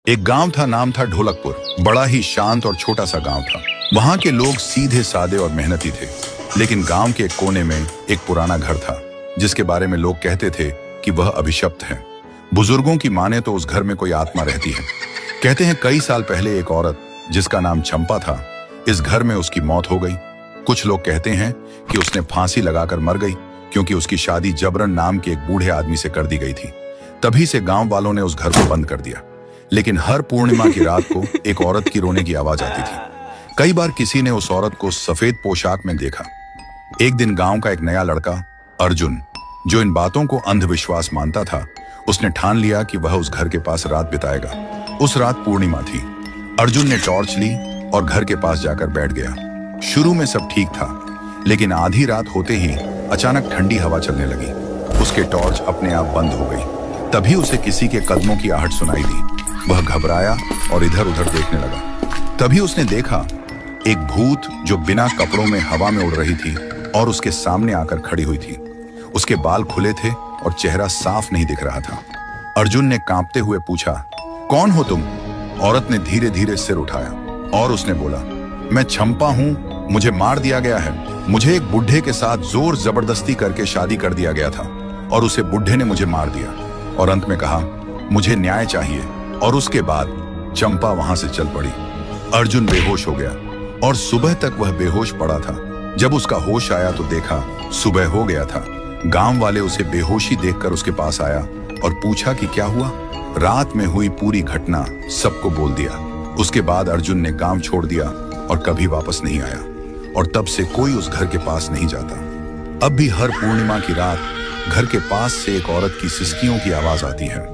एक गांव था, नाम था ढोलकपुर। बड़ा ही शांत और छोटा सा गांव था। वहां के लोग सीधे सादे और मेहनती थे। लेकिन गांव के एक कोने में एक पुराना घर था, जिसके बारे में लोग कहते थे कि वह अभिशप्त है। बुजुर्गों की माने तो उस घर में कोई आत्मा रहती है। कहते हैं कई साल पहले एक औरत, जिसका नाम चंपा था, इस घर में उसकी मौत हो गई। कुछ लोग कहते हैं कि उसने फांसी लगाकर मर गई, क्योंकि उसकी शादी जबरन नाम के एक बूढ़े आदमी से कर दी गई थी। तभी से गांव वालों ने उस घर को बंद कर दिया। लेकिन हर पूर्णिमा की रात को एक औरत की रोने की आवाज आती थी। कई बार किसी ने उस औरत को सफेद पोशाक में देखा। एक दिन गांव का एक नया लड़का अर्जुन, जो इन बातों को अंधविश्वास मानता था, उसने ठान लिया कि वह उस घर के पास रात बिताएगा। उस रात पूर्णिमा थी। अर्जुन ने टॉर्च ली और घर के पास जाकर बैठ गया। शुरू में सब ठीक था, लेकिन आधी रात होते ही अचानक ठंडी हवा चलने लगी। उसके टॉर्च अपने आप बंद हो गई। तभी उसे किसी के कदमों की आहट सुनाई दी। वह घबराया और इधर उधर देखने लगा। तभी उसने देखा एक भूत, जो बिना कपड़ों में हवा में उड़ रही थी और उसके सामने आकर खड़ी हुई थी। उसके बाल खुले थे और चेहरा साफ नहीं दिख रहा था। अर्जुन ने कांपते हुए पूछा, कौन हो तुम? औरत ने धीरे धीरे सिर उठाया और उसने बोला, मैं चंपा हूँ, मुझे मार दिया गया है। मुझे एक बुढ़े के साथ जोर जबरदस्ती करके शादी कर दिया गया था और उसे बुढ़े ने मुझे मार दिया। और अंत में कहा, मुझे न्याय चाहिए। और उसके बाद चंपा वहां से चल पड़ी। अर्जुन बेहोश हो गया और सुबह तक वह बेहोश पड़ा था। जब उसका होश आया तो देखा सुबह हो गया था। गांव वाले उसे बेहोशी देखकर उसके पास आया और पूछा कि क्या हुआ। रात में हुई पूरी घटना सबको बोल दिया। उसके बाद अर्जुन ने गांव छोड़ दिया और कभी वापस नहीं आया। और तब से कोई उस घर के पास नहीं जाता। अब भी हर पूर्णिमा की रात घर के पास से एक औरत की सिसकियों की आवाज आती है।